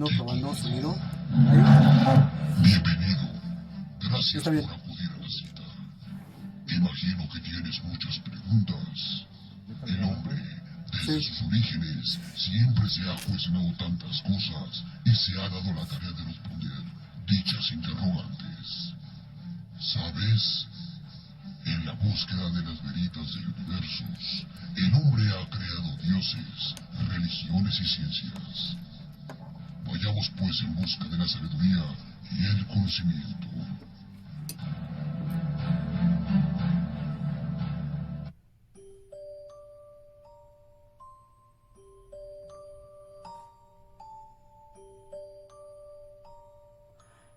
probando sonido. Ahí. Bienvenido. Gracias Está por bien. acudir a la cita. Imagino que tienes muchas preguntas. El hombre, desde Sí. sus orígenes, siempre se ha cuestionado tantas cosas y se ha dado la tarea de responder dichas interrogantes. ¿Sabes? En la búsqueda de las veritas del universo, el hombre ha creado dioses, religiones y ciencias. Vayamos pues en busca de la sabiduría y el conocimiento.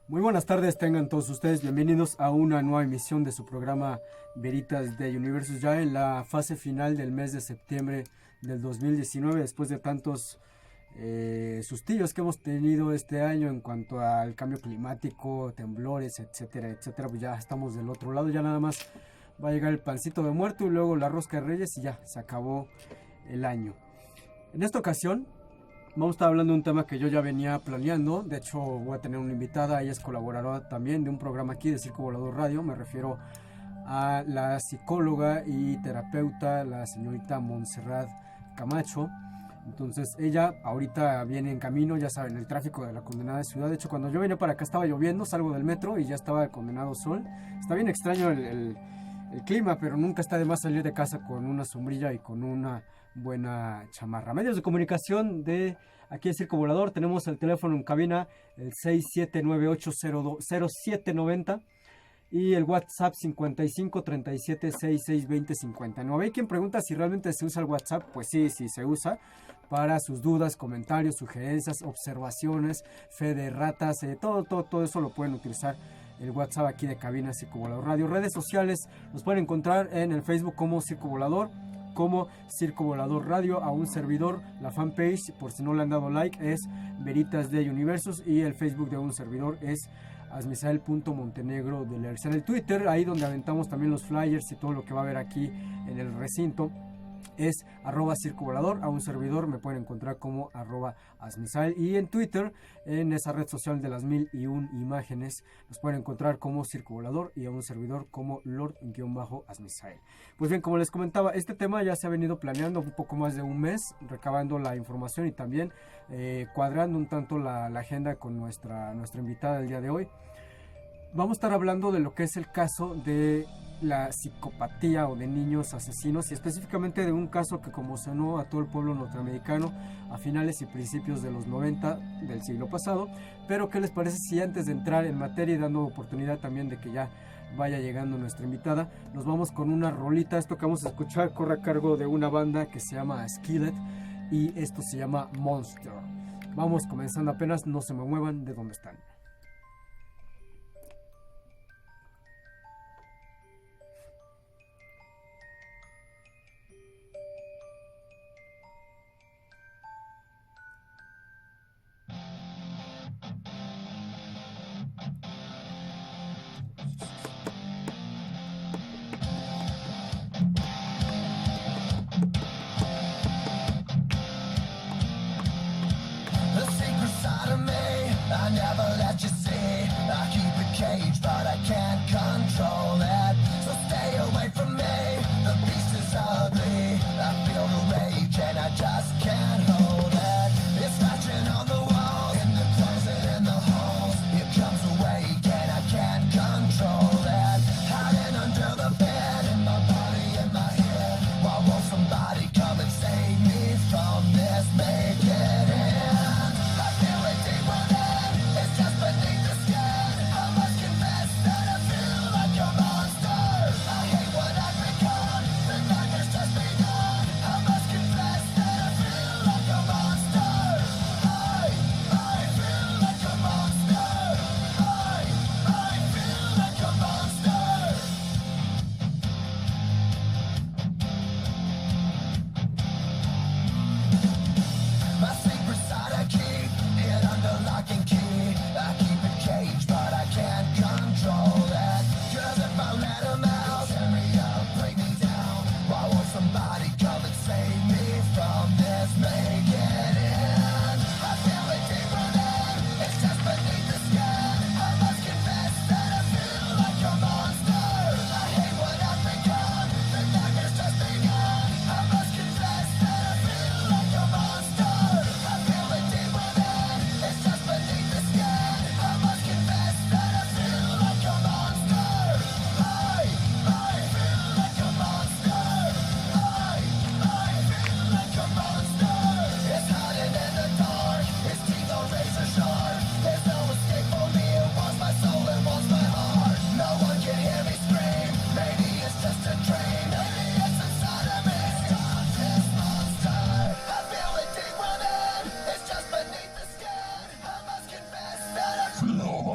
Muy buenas tardes, tengan todos ustedes bienvenidos a una nueva emisión de su programa Veritas de Universos, ya en la fase final del mes de septiembre del 2019, después de tantos sustillos que hemos tenido este año en cuanto al cambio climático, temblores, etcétera, etcétera. Pues ya estamos del otro lado, ya nada más va a llegar el pancito de muerto y luego la rosca de Reyes y ya se acabó el año. En esta ocasión vamos a estar hablando de un tema que yo ya venía planeando. De hecho, voy a tener una invitada, ella es colaboradora también de un programa aquí de Circo Volador Radio. Me refiero a la psicóloga y terapeuta, la señorita Montserrat Camacho. Entonces ella ahorita viene en camino, ya saben, el tráfico de la condenada ciudad. De hecho, cuando yo venía para acá estaba lloviendo, salgo del metro y ya estaba el condenado sol. Está bien extraño el clima, pero nunca está de más salir de casa con una sombrilla y con una buena chamarra. Medios de comunicación de aquí de Circo Volador, tenemos el teléfono en cabina, el 67980790 y el WhatsApp 5537662059. Hay quien pregunta si realmente se usa el WhatsApp. Pues sí, sí se usa para sus dudas, comentarios, sugerencias, observaciones, fe de ratas, todo eso lo pueden utilizar el WhatsApp aquí de cabina Circo Volador Radio. Redes sociales nos pueden encontrar en el Facebook como Circo Volador, como Circo Volador Radio, a un servidor. La fanpage, por si no le han dado like, es Veritas de Universos y el Facebook de un servidor es asmisael.montenegro de Lerx. En el Twitter, ahí donde aventamos también los flyers y todo lo que va a haber aquí en el recinto, es @Circo Volador. A un servidor me pueden encontrar como @asmisael. Y en Twitter, en esa red social de las 1001 imágenes, nos pueden encontrar como Circo Volador y a un servidor como Lord-Asmisael. Pues bien, como les comentaba, este tema ya se ha venido planeando un poco más de un mes, recabando la información y también cuadrando un tanto la agenda con nuestra invitada del día de hoy. Vamos a estar hablando de lo que es el caso de la psicopatía o de niños asesinos, y específicamente de un caso que conmocionó a todo el pueblo norteamericano a finales y principios de los 90 del siglo pasado. Pero ¿qué les parece si antes de entrar en materia y dando oportunidad también de que ya vaya llegando nuestra invitada, nos vamos con una rolita? Esto que vamos a escuchar corre a cargo de una banda que se llama Skillet y esto se llama Monster. Vamos comenzando apenas, no se me muevan de donde están. It's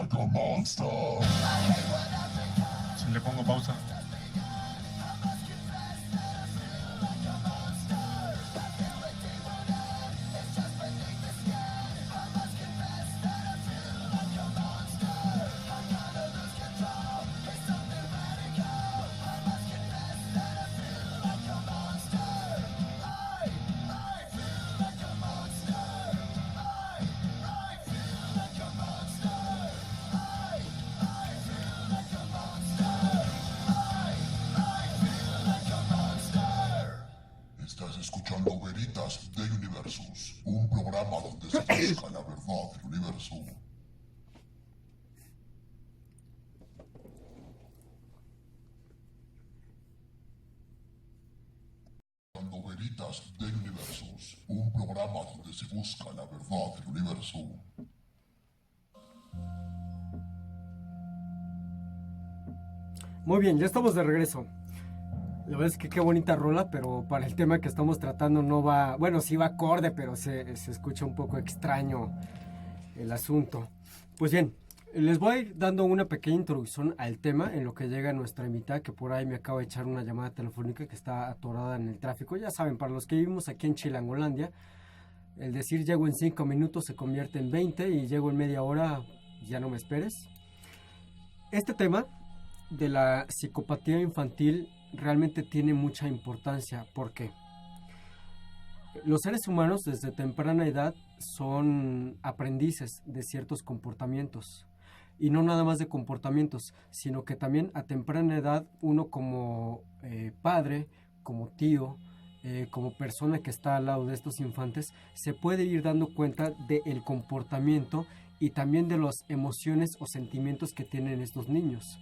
like a monster. Si le pongo pausa. Estás escuchando Veritas de Universus, un programa donde se busca la verdad del universo. Escuchando Veritas de Universus, un programa donde se busca la verdad del universo. Muy bien, ya estamos de regreso. La verdad es que qué bonita rola, pero para el tema que estamos tratando no va... Bueno, sí va acorde, pero se escucha un poco extraño el asunto. Pues bien, les voy a ir dando una pequeña introducción al tema en lo que llega nuestra invitada, que por ahí me acaba de echar una llamada telefónica que está atorada en el tráfico. Ya saben, para los que vivimos aquí en Chilangolandia, el decir llego en 5 minutos se convierte en 20 y llego en media hora, ya no me esperes. Este tema de la psicopatía infantil realmente tiene mucha importancia. ¿Por qué? Los seres humanos desde temprana edad son aprendices de ciertos comportamientos. Y no nada más de comportamientos, sino que también a temprana edad uno como padre, como tío, como persona que está al lado de estos infantes, se puede ir dando cuenta del comportamiento y también de las emociones o sentimientos que tienen estos niños.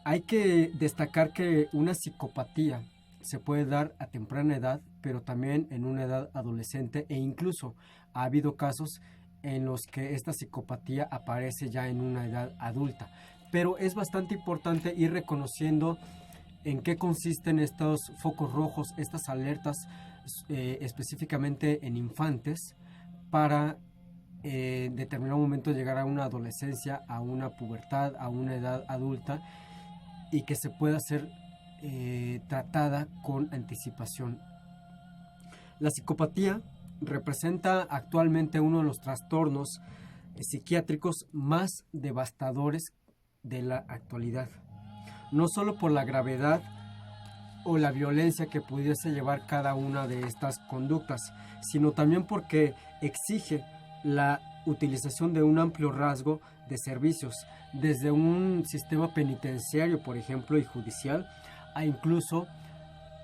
Hay que destacar que una psicopatía se puede dar a temprana edad, pero también en una edad adolescente, e incluso ha habido casos en los que esta psicopatía aparece ya en una edad adulta. Pero es bastante importante ir reconociendo en qué consisten estos focos rojos, estas alertas específicamente en infantes, para en determinado momento llegar a una adolescencia, a una pubertad, a una edad adulta, y que se pueda ser tratada con anticipación. La psicopatía representa actualmente uno de los trastornos psiquiátricos más devastadores de la actualidad. No solo por la gravedad o la violencia que pudiese llevar cada una de estas conductas, sino también porque exige la utilización de un amplio rasgo de servicios, desde un sistema penitenciario, por ejemplo, y judicial, a incluso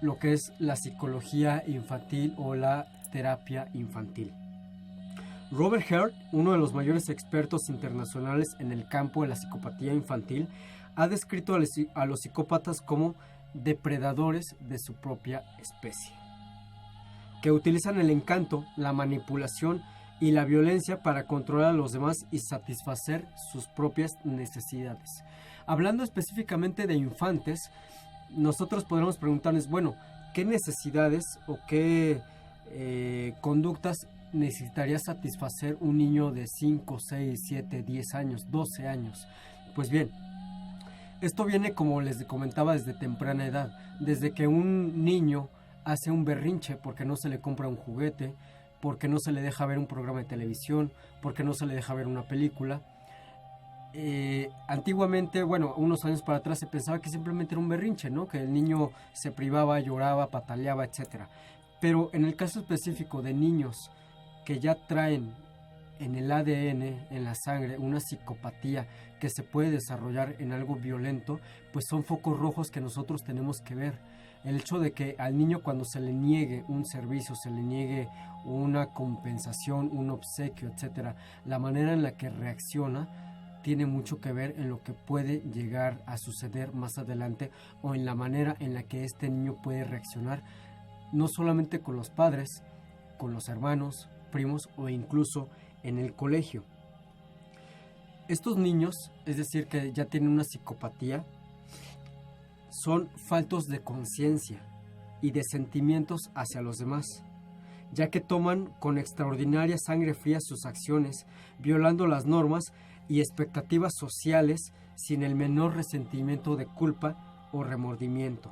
lo que es la psicología infantil o la terapia infantil. Robert Hurt, uno de los mayores expertos internacionales en el campo de la psicopatía infantil, ha descrito a los psicópatas como depredadores de su propia especie, que utilizan el encanto, la manipulación y la violencia para controlar a los demás y satisfacer sus propias necesidades. Hablando específicamente de infantes, nosotros podremos preguntarles, bueno, ¿qué necesidades o qué conductas necesitaría satisfacer un niño de 5, 6, 7, 10 años, 12 años? Pues bien, esto viene, como les comentaba, desde temprana edad, desde que un niño hace un berrinche porque no se le compra un juguete, porque no se le deja ver un programa de televisión, porque no se le deja ver una película. Antiguamente, bueno, unos años para atrás se pensaba que simplemente era un berrinche, ¿no? Que el niño se privaba, lloraba, pataleaba, etc. Pero en el caso específico de niños que ya traen en el ADN, en la sangre, una psicopatía que se puede desarrollar en algo violento, pues son focos rojos que nosotros tenemos que ver. El hecho de que al niño, cuando se le niegue un servicio, se le niegue una compensación, un obsequio, etc., la manera en la que reacciona tiene mucho que ver en lo que puede llegar a suceder más adelante, o en la manera en la que este niño puede reaccionar, no solamente con los padres, con los hermanos, primos o incluso en el colegio. Estos niños, es decir, que ya tienen una psicopatía, son faltos de conciencia y de sentimientos hacia los demás. ya que toman con extraordinaria sangre fría sus acciones, violando las normas y expectativas sociales sin el menor resentimiento de culpa o remordimiento.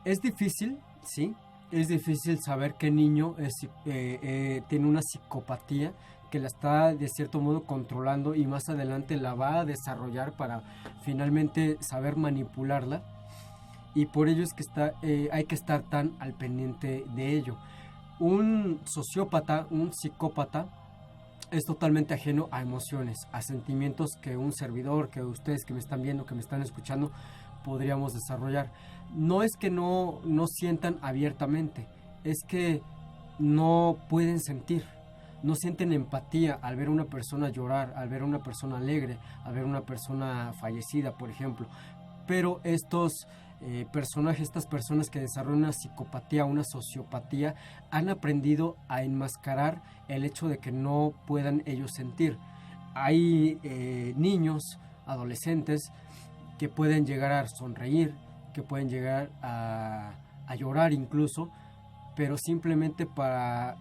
Es difícil, sí, es difícil saber qué niño tiene una psicopatía que la está de cierto modo controlando y más adelante la va a desarrollar para finalmente saber manipularla, y por ello es que hay que estar tan al pendiente de ello. Un sociópata, un psicópata, es totalmente ajeno a emociones, a sentimientos que un servidor, que ustedes que me están viendo, que me están escuchando, podríamos desarrollar. No es que no sientan abiertamente, es que no pueden sentir, no sienten empatía al ver a una persona llorar, al ver a una persona alegre, al ver a una persona fallecida, por ejemplo. Pero estos personajes, estas personas que desarrollan una psicopatía, una sociopatía, han aprendido a enmascarar el hecho de que no puedan ellos sentir. Hay niños, adolescentes, que pueden llegar a sonreír, que pueden llegar a llorar incluso, pero simplemente para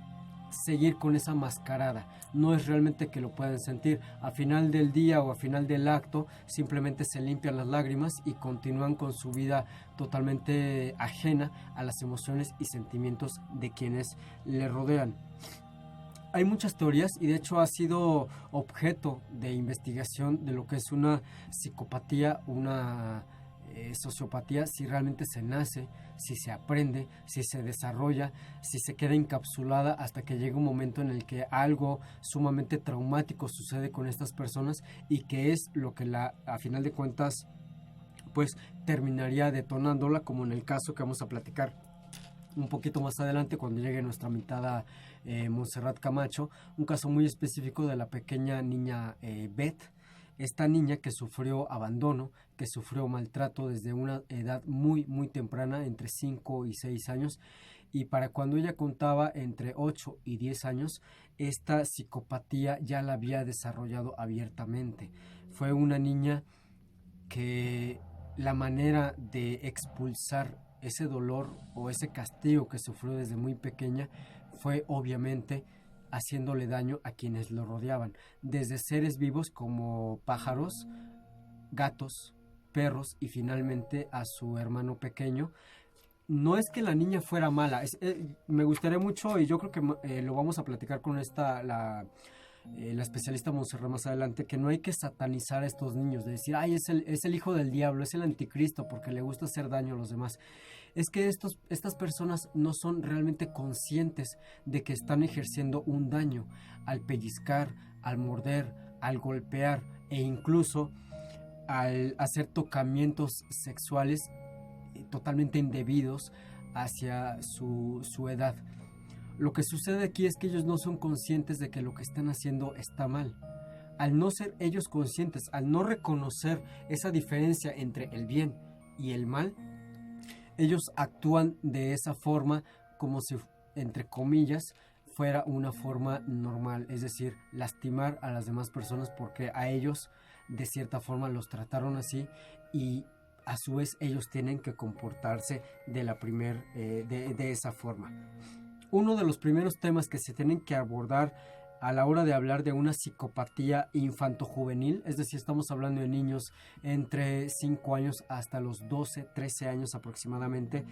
seguir con esa mascarada. No es realmente que lo puedan sentir. A final del día o a final del acto simplemente se limpian las lágrimas y continúan con su vida totalmente ajena a las emociones y sentimientos de quienes le rodean. Hay muchas teorías y de hecho ha sido objeto de investigación de lo que es una psicopatía, una sociopatía, si realmente se nace, si se aprende, si se desarrolla, si se queda encapsulada hasta que llega un momento en el que algo sumamente traumático sucede con estas personas y que es lo que a final de cuentas pues terminaría detonándola, como en el caso que vamos a platicar un poquito más adelante cuando llegue nuestra invitada Montserrat Camacho, un caso muy específico de la pequeña niña Beth, esta niña que sufrió abandono, que sufrió maltrato desde una edad muy muy temprana, entre 5 y 6 años, y para cuando ella contaba entre 8 y 10 años, esta psicopatía ya la había desarrollado abiertamente. Fue una niña que la manera de expulsar ese dolor o ese castigo que sufrió desde muy pequeña fue obviamente haciéndole daño a quienes lo rodeaban, desde seres vivos como pájaros, gatos, perros y finalmente a su hermano pequeño. No es que la niña fuera mala, me gustaría mucho y yo creo que lo vamos a platicar con la especialista Montserrat más adelante, que no hay que satanizar a estos niños, de decir, ay, es el hijo del diablo, es el anticristo porque le gusta hacer daño a los demás. Es que estas personas no son realmente conscientes de que están ejerciendo un daño al pellizcar, al morder, al golpear e incluso al hacer tocamientos sexuales totalmente indebidos hacia su edad. Lo que sucede aquí es que ellos no son conscientes de que lo que están haciendo está mal. Al no ser ellos conscientes, al no reconocer esa diferencia entre el bien y el mal, ellos actúan de esa forma como si, entre comillas, fuera una forma normal, es decir, lastimar a las demás personas porque a ellos de cierta forma los trataron así y a su vez ellos tienen que comportarse de esa forma. Uno de los primeros temas que se tienen que abordar a la hora de hablar de una psicopatía infantojuvenil, es decir, estamos hablando de niños entre 5 años hasta los 12, 13 años aproximadamente,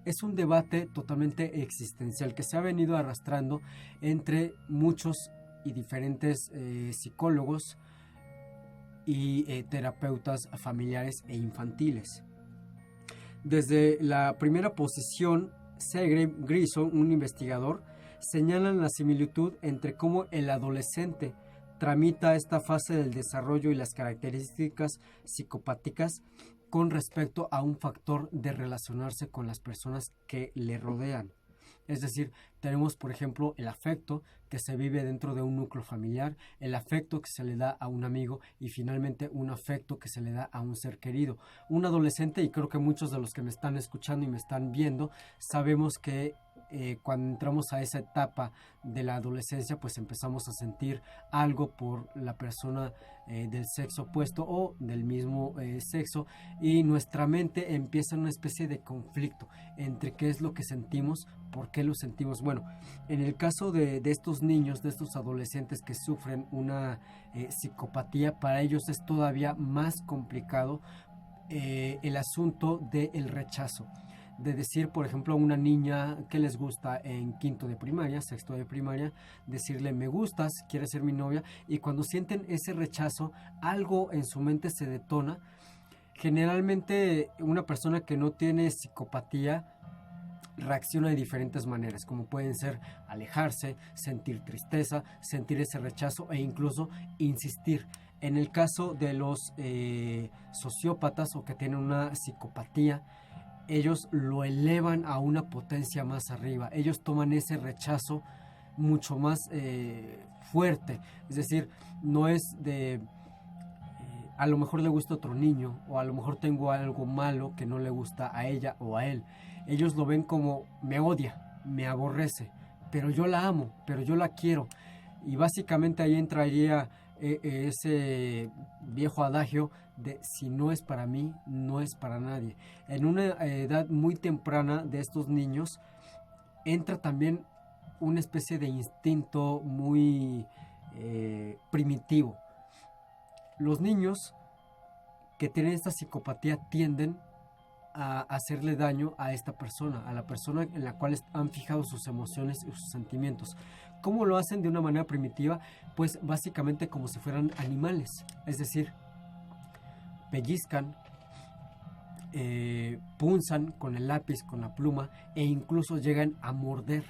es un debate totalmente existencial que se ha venido arrastrando entre muchos y diferentes psicólogos y terapeutas familiares e infantiles. Desde la primera posición, Segre Grison, un investigador, señalan la similitud entre cómo el adolescente tramita esta fase del desarrollo y las características psicopáticas con respecto a un factor de relacionarse con las personas que le rodean. Es decir, tenemos por ejemplo el afecto que se vive dentro de un núcleo familiar, el afecto que se le da a un amigo y finalmente un afecto que se le da a un ser querido. Un adolescente, y creo que muchos de los que me están escuchando y me están viendo, sabemos que cuando entramos a esa etapa de la adolescencia, pues empezamos a sentir algo por la persona del sexo opuesto o del mismo sexo, y nuestra mente empieza una especie de conflicto entre qué es lo que sentimos, por qué lo sentimos. Bueno, en el caso de estos niños, de estos adolescentes que sufren una psicopatía, para ellos es todavía más complicado el asunto del rechazo. De decir, por ejemplo, a una niña que les gusta en quinto de primaria, sexto de primaria, decirle me gustas, quieres ser mi novia, y cuando sienten ese rechazo, algo en su mente se detona. Generalmente una persona que no tiene psicopatía reacciona de diferentes maneras, como pueden ser alejarse, sentir tristeza, sentir ese rechazo e incluso insistir. En el caso de los sociópatas o que tienen una psicopatía, ellos lo elevan a una potencia más arriba. Ellos toman ese rechazo mucho más fuerte. Es decir, no es de a lo mejor le gusta otro niño, o a lo mejor tengo algo malo que no le gusta a ella o a él. Ellos lo ven como me odia, me aborrece, pero yo la amo, pero yo la quiero. Y básicamente ahí entraría ese viejo adagio de si no es para mí, no es para nadie. En una edad muy temprana de estos niños entra también una especie de instinto muy primitivo. Los niños que tienen esta psicopatía tienden a hacerle daño a esta persona, a la persona en la cual han fijado sus emociones y sus sentimientos. ¿Cómo lo hacen de una manera primitiva? Pues básicamente como si fueran animales, es decir, pellizcan, punzan con el lápiz, con la pluma, e incluso llegan a morder.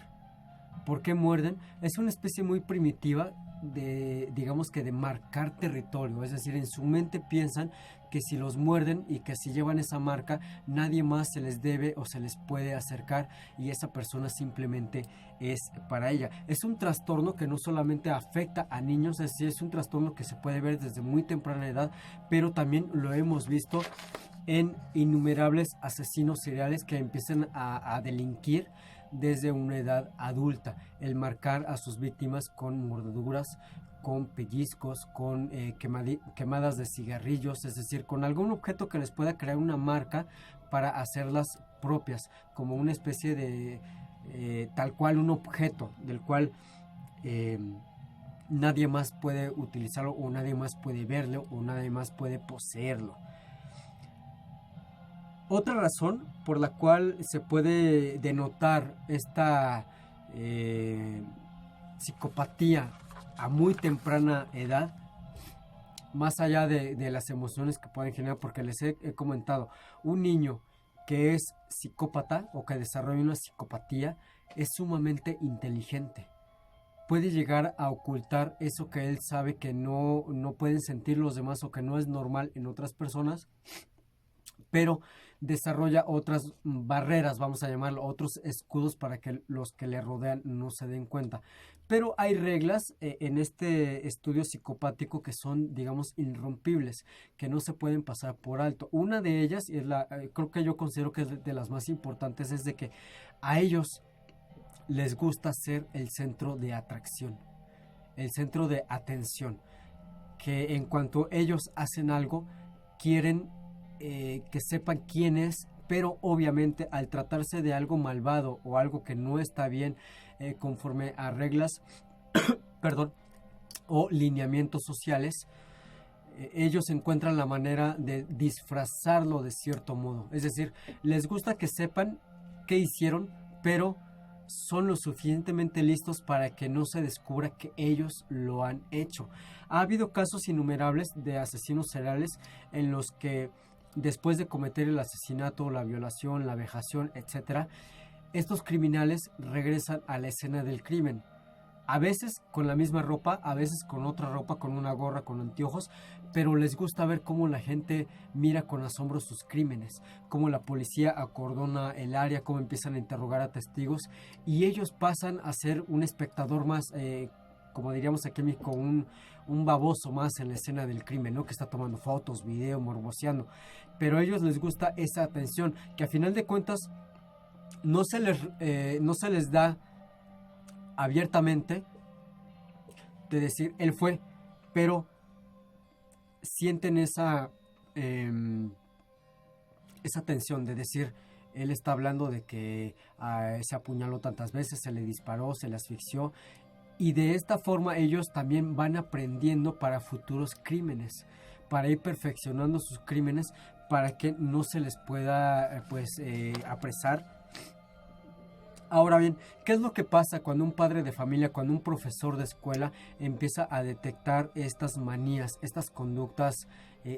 ¿Por qué muerden? Es una especie muy primitiva de, digamos que de marcar territorio, es decir, en su mente piensan que si los muerden y que si llevan esa marca, nadie más se les debe o se les puede acercar, y esa persona simplemente es para ella. Es un trastorno que no solamente afecta a niños, es decir, es un trastorno que se puede ver desde muy temprana edad, pero también lo hemos visto en innumerables asesinos seriales que empiezan a delinquir desde una edad adulta. El marcar a sus víctimas con mordeduras, con pellizcos, con quemadas de cigarrillos, es decir, con algún objeto que les pueda crear una marca para hacerlas propias, como una especie de tal cual un objeto del cual nadie más puede utilizarlo, o nadie más puede verlo, o nadie más puede poseerlo. Otra razón por la cual se puede denotar esta psicopatía a muy temprana edad, más allá de las emociones que pueden generar, porque les he comentado, un niño que es psicópata o que desarrolla una psicopatía es sumamente inteligente. Puede llegar a ocultar eso que él sabe que no pueden sentir los demás o que no es normal en otras personas, pero desarrolla otras barreras, vamos a llamarlo, otros escudos para que los que le rodean no se den cuenta. Pero hay reglas en este estudio psicopático que son, digamos, irrompibles, que no se pueden pasar por alto. Una de ellas, y es creo que yo considero que es de las más importantes, es de que a ellos les gusta ser el centro de atracción, el centro de atención, que en cuanto ellos hacen algo, quieren que sepan quién es, pero obviamente al tratarse de algo malvado o algo que no está bien conforme a reglas perdón, o lineamientos sociales, ellos encuentran la manera de disfrazarlo de cierto modo. Es decir, les gusta que sepan qué hicieron, pero son lo suficientemente listos para que no se descubra que ellos lo han hecho. Ha habido casos innumerables de asesinos seriales en los que después de cometer el asesinato, la violación, la vejación, etc., estos criminales regresan a la escena del crimen. A veces con la misma ropa, a veces con otra ropa, con una gorra, con anteojos, pero les gusta ver cómo la gente mira con asombro sus crímenes, cómo la policía acordona el área, cómo empiezan a interrogar a testigos, y ellos pasan a ser un espectador más, como diríamos aquí en México, un baboso más en la escena del crimen, ¿no? Que está tomando fotos, video, morboseando. Pero a ellos les gusta esa atención, que a final de cuentas no se les da abiertamente de decir él fue, pero sienten esa tensión de decir, él está hablando de que se apuñaló tantas veces, se le disparó, se le asfixió, y de esta forma ellos también van aprendiendo para futuros crímenes, para ir perfeccionando sus crímenes, para que no se les pueda apresar. Ahora bien, ¿qué es lo que pasa cuando un padre de familia, cuando un profesor de escuela empieza a detectar estas manías, estas conductas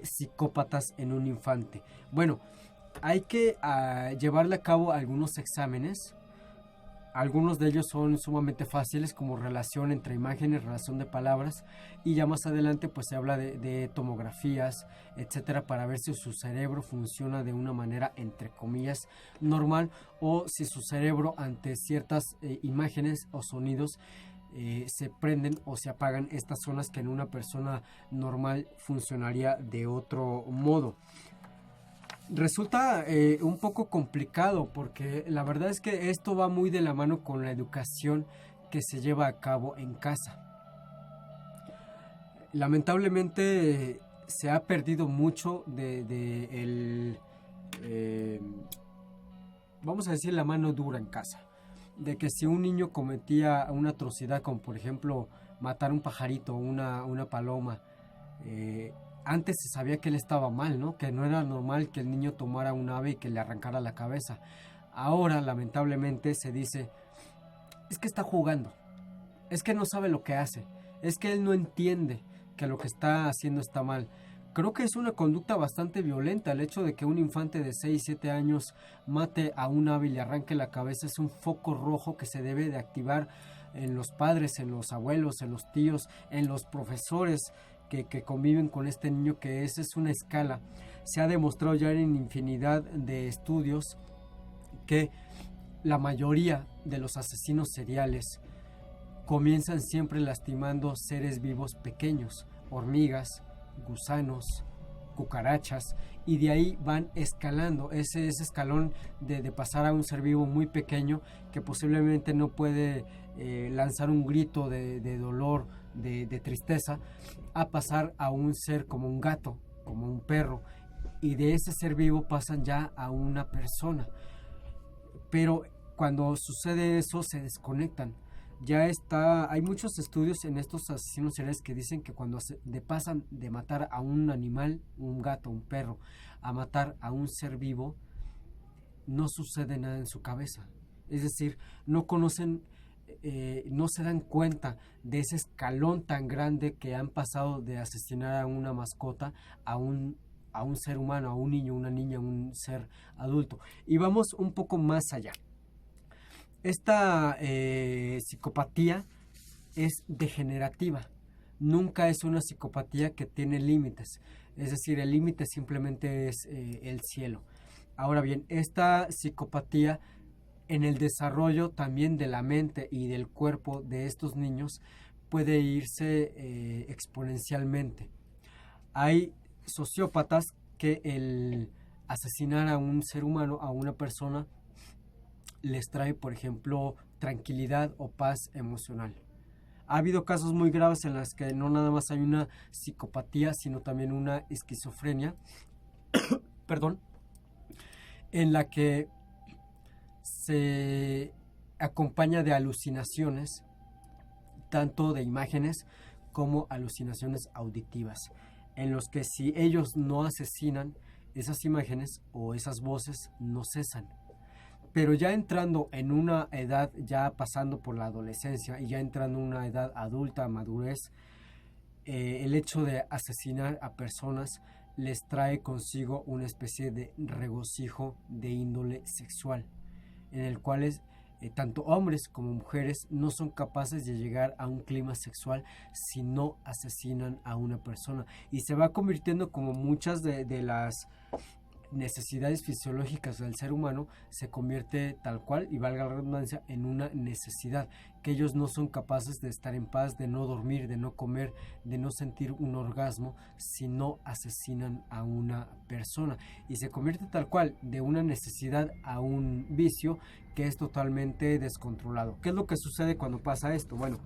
psicópatas en un infante? Bueno, hay que llevarle a cabo algunos exámenes. Algunos de ellos son sumamente fáciles, como relación entre imágenes, relación de palabras, y ya más adelante pues se habla de tomografías, etcétera, para ver si su cerebro funciona de una manera entre comillas normal, o si su cerebro ante ciertas imágenes o sonidos se prenden o se apagan estas zonas que en una persona normal funcionaría de otro modo. Resulta un poco complicado porque la verdad es que esto va muy de la mano con la educación que se lleva a cabo en casa. Lamentablemente se ha perdido mucho vamos a decir, la mano dura en casa. De que si un niño cometía una atrocidad como por ejemplo matar un pajarito, una paloma, antes se sabía que él estaba mal, ¿no? Que no era normal que el niño tomara un ave y que le arrancara la cabeza. Ahora, lamentablemente, se dice, es que está jugando, es que no sabe lo que hace, es que él no entiende que lo que está haciendo está mal. Creo que es una conducta bastante violenta. El hecho de que un infante de 6, 7 años mate a un ave y le arranque la cabeza es un foco rojo que se debe de activar en los padres, en los abuelos, en los tíos, en los profesores que conviven con este niño, que esa es una escala. Se ha demostrado ya en infinidad de estudios que la mayoría de los asesinos seriales comienzan siempre lastimando seres vivos pequeños, hormigas, gusanos, cucarachas, y de ahí van escalando ese escalón de pasar a un ser vivo muy pequeño que posiblemente no puede lanzar un grito de dolor, de tristeza, a pasar a un ser como un gato, como un perro, y de ese ser vivo pasan ya a una persona. Pero cuando sucede eso se desconectan. Hay muchos estudios en estos asesinos seriales que dicen que cuando pasan de matar a un animal, un gato, un perro, a matar a un ser vivo, no sucede nada en su cabeza. Es decir, no conocen, no se dan cuenta de ese escalón tan grande que han pasado de asesinar a una mascota a un ser humano, a un niño, una niña, un ser adulto. Y vamos un poco más allá. Esta psicopatía es degenerativa, nunca es una psicopatía que tiene límites, es decir, el límite simplemente es el cielo. Ahora bien, esta psicopatía en el desarrollo también de la mente y del cuerpo de estos niños puede irse exponencialmente. Hay sociópatas que el asesinar a un ser humano, a una persona, les trae, por ejemplo, tranquilidad o paz emocional. Ha habido casos muy graves en los que no nada más hay una psicopatía, sino también una esquizofrenia, perdón, en la que se acompaña de alucinaciones, tanto de imágenes como alucinaciones auditivas, en los que si ellos no asesinan, esas imágenes o esas voces no cesan. Pero ya entrando en una edad, ya pasando por la adolescencia y ya entrando en una edad adulta, madurez, el hecho de asesinar a personas les trae consigo una especie de regocijo de índole sexual, en el cual tanto hombres como mujeres no son capaces de llegar a un clima sexual si no asesinan a una persona. Y se va convirtiendo como muchas de las necesidades fisiológicas del ser humano se convierte tal cual, y valga la redundancia, en una necesidad, que ellos no son capaces de estar en paz, de no dormir, de no comer, de no sentir un orgasmo si no asesinan a una persona, y se convierte tal cual de una necesidad a un vicio que es totalmente descontrolado. ¿Qué es lo que sucede cuando pasa esto? Bueno,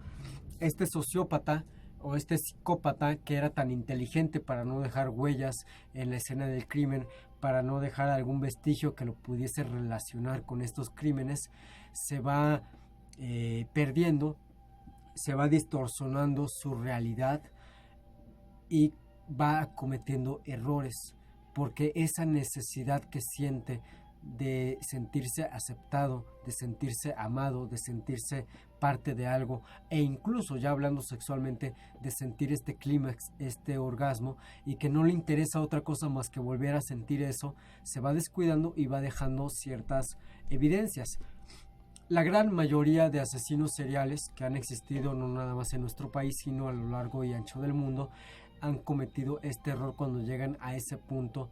este sociópata o este psicópata, que era tan inteligente para no dejar huellas en la escena del crimen, para no dejar algún vestigio que lo pudiese relacionar con estos crímenes, se va perdiendo, se va distorsionando su realidad y va cometiendo errores, porque esa necesidad que siente de sentirse aceptado, de sentirse amado, de sentirse parte de algo, e incluso, ya hablando sexualmente, de sentir este clímax, este orgasmo, y que no le interesa otra cosa más que volver a sentir eso, se va descuidando y va dejando ciertas evidencias. La gran mayoría de asesinos seriales que han existido no nada más en nuestro país, sino a lo largo y ancho del mundo, han cometido este error cuando llegan a ese punto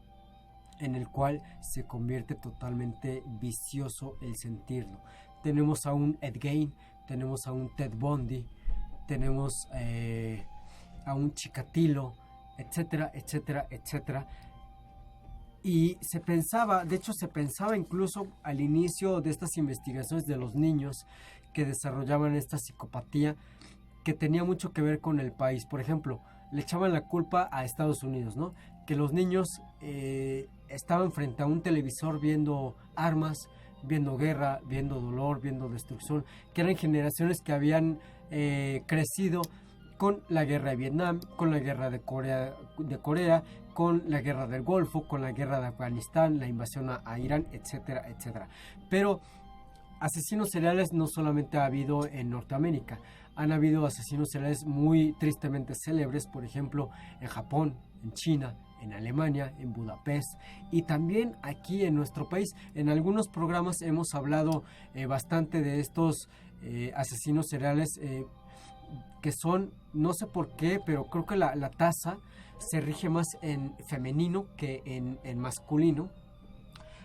en el cual se convierte totalmente vicioso el sentirlo. Tenemos a un Ed Gein, tenemos a un Ted Bundy, tenemos a un Chikatilo, etcétera, etcétera, etcétera. Y se pensaba, de hecho se pensaba incluso al inicio de estas investigaciones de los niños que desarrollaban esta psicopatía, que tenía mucho que ver con el país. Por ejemplo, le echaban la culpa a Estados Unidos, ¿no? Que los niños estaban frente a un televisor viendo armas, viendo guerra, viendo dolor, viendo destrucción, que eran generaciones que habían crecido con la guerra de Vietnam, con la guerra de Corea, con la guerra del Golfo, con la guerra de Afganistán, la invasión a Irán, etcétera, etcétera. Pero asesinos seriales no solamente ha habido en Norteamérica, han habido asesinos seriales muy tristemente célebres, por ejemplo, en Japón, en China, en Alemania, en Budapest, y también aquí en nuestro país. En algunos programas hemos hablado bastante de estos asesinos seriales que son, no sé por qué, pero creo que la tasa se rige más en femenino que en masculino.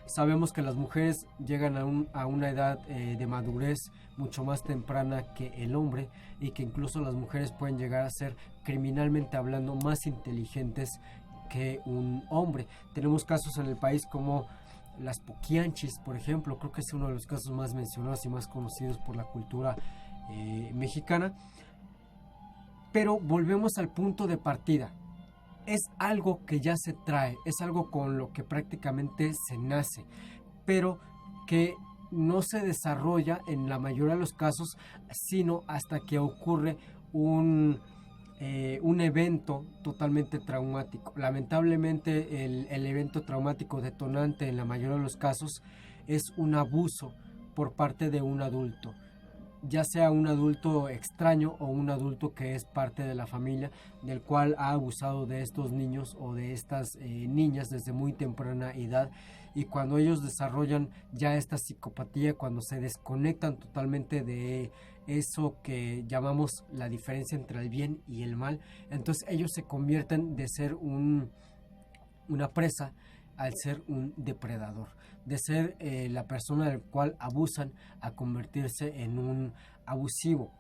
Sabemos que las mujeres llegan a una edad de madurez mucho más temprana que el hombre, y que incluso las mujeres pueden llegar a ser, criminalmente hablando, más inteligentes que un hombre. Tenemos casos en el país como las poquianchis, por ejemplo. Creo que es uno de los casos más mencionados y más conocidos por la cultura mexicana. Pero volvemos al punto de partida. Es algo que ya se trae, es algo con lo que prácticamente se nace, pero que no se desarrolla en la mayoría de los casos, sino hasta que ocurre un evento totalmente traumático. Lamentablemente el evento traumático detonante en la mayoría de los casos es un abuso por parte de un adulto, ya sea un adulto extraño o un adulto que es parte de la familia, del cual ha abusado de estos niños o de estas niñas desde muy temprana edad. Y cuando ellos desarrollan ya esta psicopatía, cuando se desconectan totalmente de eso que llamamos la diferencia entre el bien y el mal, entonces ellos se convierten de ser una presa al ser un depredador, de ser la persona del cual abusan a convertirse en un abusivo.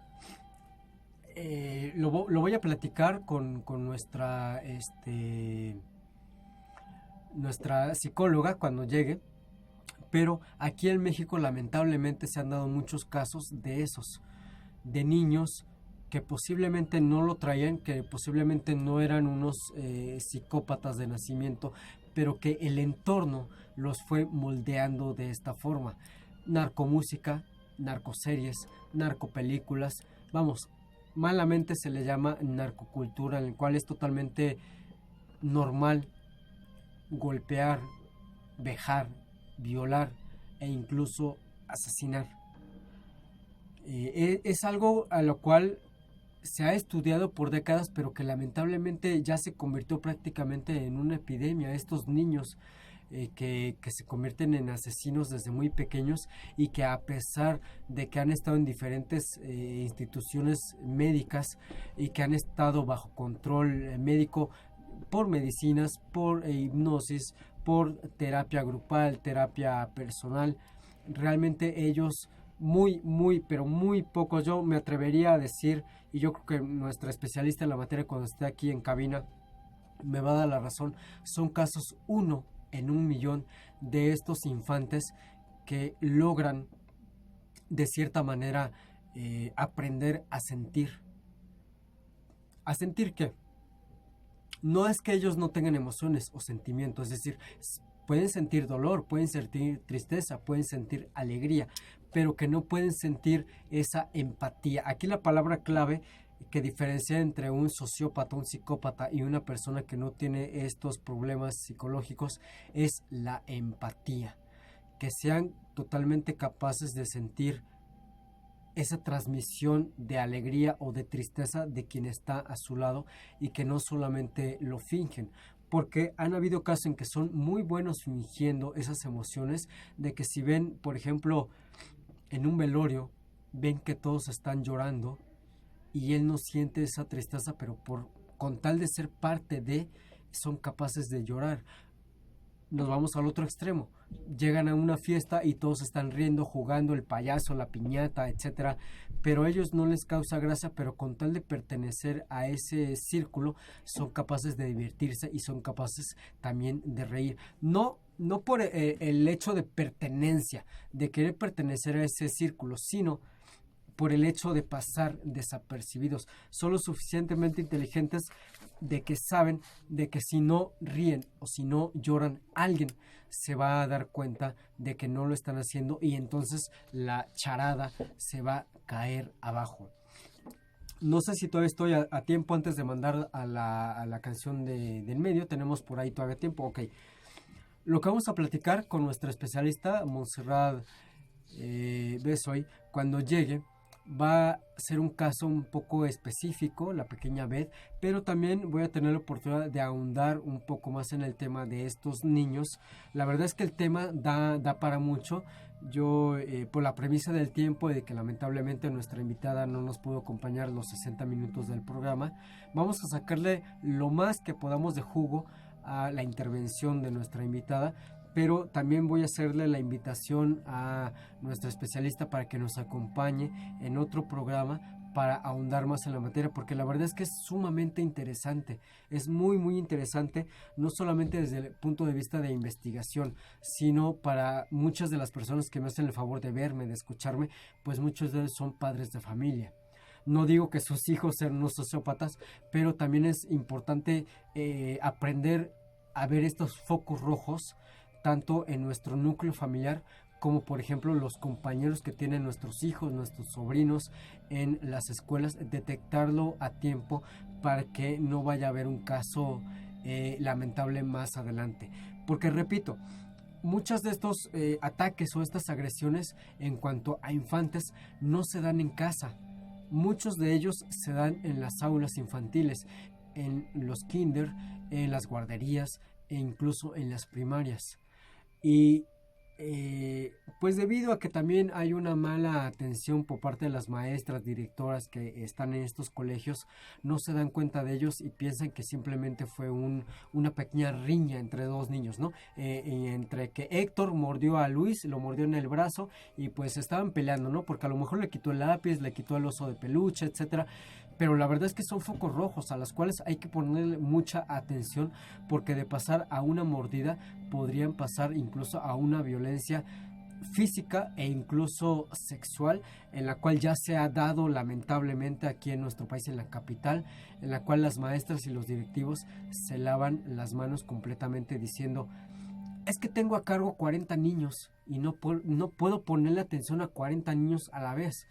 Lo voy a platicar con nuestra psicóloga cuando llegue, pero aquí en México lamentablemente se han dado muchos casos de esos, de niños que posiblemente no lo traían, que posiblemente no eran unos psicópatas de nacimiento, pero que el entorno los fue moldeando de esta forma. Narcomúsica, narcoseries, narcopelículas, vamos, malamente se le llama narcocultura, en el cual es totalmente normal golpear, vejar, violar e incluso asesinar. Es algo a lo cual se ha estudiado por décadas, pero que lamentablemente ya se convirtió prácticamente en una epidemia. Estos niños que se convierten en asesinos desde muy pequeños, y que a pesar de que han estado en diferentes instituciones médicas y que han estado bajo control médico por medicinas, por hipnosis, por terapia grupal, terapia personal. Realmente ellos pero muy pocos, yo me atrevería a decir, y yo creo que nuestra especialista en la materia cuando esté aquí en cabina me va a dar la razón, son casos 1 en 1 millón de estos infantes que logran de cierta manera aprender a sentir. ¿A sentir qué? No es que ellos no tengan emociones o sentimientos, es decir, pueden sentir dolor, pueden sentir tristeza, pueden sentir alegría, pero que no pueden sentir esa empatía. Aquí la palabra clave que diferencia entre un sociópata, un psicópata y una persona que no tiene estos problemas psicológicos es la empatía. Que sean totalmente capaces de sentir esa transmisión de alegría o de tristeza de quien está a su lado y que no solamente lo fingen. Porque han habido casos en que son muy buenos fingiendo esas emociones, de que si ven, por ejemplo, en un velorio, ven que todos están llorando y él no siente esa tristeza, pero con tal de ser parte de, son capaces de llorar. Nos vamos al otro extremo. Llegan a una fiesta y todos están riendo, jugando, el payaso, la piñata, etcétera, pero a ellos no les causa gracia, pero con tal de pertenecer a ese círculo son capaces de divertirse y son capaces también de reír. No por el hecho de pertenencia, de querer pertenecer a ese círculo, sino por el hecho de pasar desapercibidos. Son lo suficientemente inteligentes de que saben de que si no ríen o si no lloran, alguien se va a dar cuenta de que no lo están haciendo y entonces la charada se va a caer abajo. No sé si todavía estoy a tiempo antes de mandar a la canción del medio. Tenemos por ahí todavía tiempo. Ok. Lo que vamos a platicar con nuestra especialista, Montserrat Besoy, cuando llegue, va a ser un caso un poco específico, la pequeña Beth, pero también voy a tener la oportunidad de ahondar un poco más en el tema de estos niños. La verdad es que el tema da para mucho. Yo, por la premisa del tiempo y de que lamentablemente nuestra invitada no nos pudo acompañar los 60 minutos del programa, vamos a sacarle lo más que podamos de jugo a la intervención de nuestra invitada, pero también voy a hacerle la invitación a nuestra especialista para que nos acompañe en otro programa para ahondar más en la materia, porque la verdad es que es sumamente interesante, es muy interesante, no solamente desde el punto de vista de investigación, sino para muchas de las personas que me hacen el favor de verme, de escucharme, pues muchos de ellos son padres de familia. No digo que sus hijos sean unos sociópatas, pero también es importante aprender a ver estos focos rojos, tanto en nuestro núcleo familiar como por ejemplo los compañeros que tienen nuestros hijos, nuestros sobrinos en las escuelas, detectarlo a tiempo para que no vaya a haber un caso lamentable más adelante. Porque repito, muchos de estos ataques o estas agresiones en cuanto a infantes no se dan en casa. Muchos de ellos se dan en las aulas infantiles, en los kinder, en las guarderías e incluso en las primarias. Y pues debido a que también hay una mala atención por parte de las maestras, directoras que están en estos colegios, no se dan cuenta de ellos y piensan que simplemente fue una pequeña riña entre dos niños, ¿no? Entre que Héctor mordió a Luis, lo mordió en el brazo y pues estaban peleando, ¿no? Porque a lo mejor le quitó el lápiz, le quitó el oso de peluche, etcétera. Pero la verdad es que son focos rojos a los cuales hay que ponerle mucha atención, porque de pasar a una mordida podrían pasar incluso a una violencia física e incluso sexual, en la cual ya se ha dado lamentablemente aquí en nuestro país, en la capital, en la cual las maestras y los directivos se lavan las manos completamente diciendo: es que tengo a cargo 40 niños y no puedo ponerle atención a 40 niños a la vez.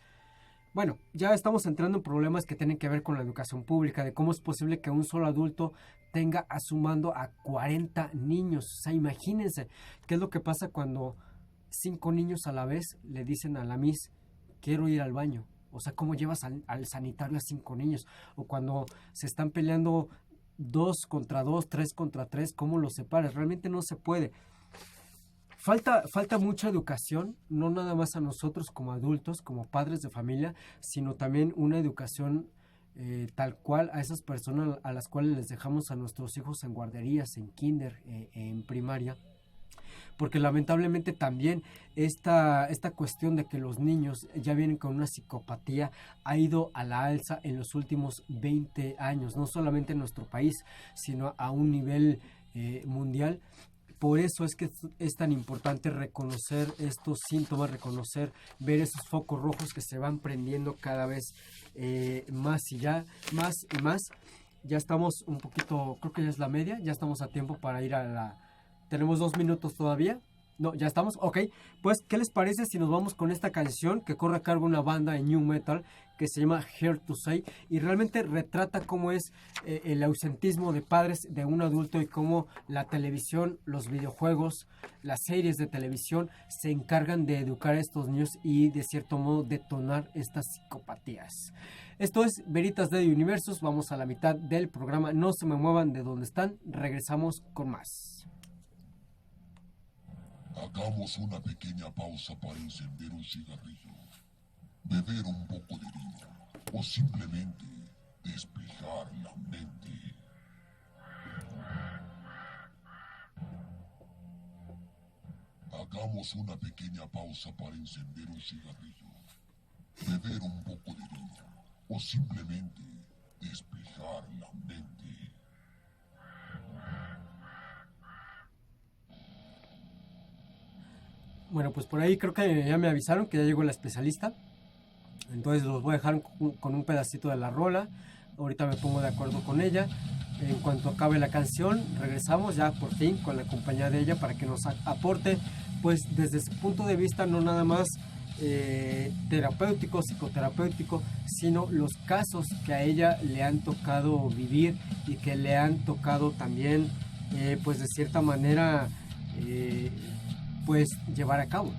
Bueno, ya estamos entrando en problemas que tienen que ver con la educación pública, de cómo es posible que un solo adulto tenga a su mando a 40 niños. O sea, imagínense qué es lo que pasa cuando 5 niños a la vez le dicen a la Miss: quiero ir al baño. O sea, ¿cómo llevas al sanitario a 5 niños? O cuando se están peleando 2 contra 2, 3 contra 3, ¿cómo los separas? Realmente no se puede. Falta mucha educación, no nada más a nosotros como adultos, como padres de familia, sino también una educación tal cual a esas personas a las cuales les dejamos a nuestros hijos en guarderías, en kinder, en primaria, porque lamentablemente también esta cuestión de que los niños ya vienen con una psicopatía ha ido a la alza en los últimos 20 años, no solamente en nuestro país, sino a un nivel mundial. Por eso es que es tan importante reconocer estos síntomas, ver esos focos rojos que se van prendiendo cada vez más y más y más. Ya estamos un poquito, creo que ya es la media, ya estamos a tiempo para ir a la... Tenemos 2 minutos todavía. No, ya estamos, ok. Pues, ¿qué les parece si nos vamos con esta canción que corre a cargo una banda de New Metal que se llama Here to Say y realmente retrata cómo es el ausentismo de padres de un adulto y cómo la televisión, los videojuegos, las series de televisión se encargan de educar a estos niños y de cierto modo detonar estas psicopatías? Esto es Veritas de Universos, vamos a la mitad del programa, no se me muevan de donde están, regresamos con más. Hagamos una pequeña pausa para encender un cigarrillo, beber un poco de vino o simplemente despejar la mente. Hagamos una pequeña pausa para encender un cigarrillo, beber un poco de vino o simplemente despejar la mente. Bueno, pues por ahí creo que ya me avisaron que ya llegó la especialista. Entonces los voy a dejar con un pedacito de la rola. Ahorita me pongo de acuerdo con ella. En cuanto acabe la canción, regresamos ya por fin con la compañía de ella para que nos aporte, pues desde su punto de vista, no nada más terapéutico, psicoterapéutico, sino los casos que a ella le han tocado vivir y que le han tocado también, pues de cierta manera, pues llevar a cabo.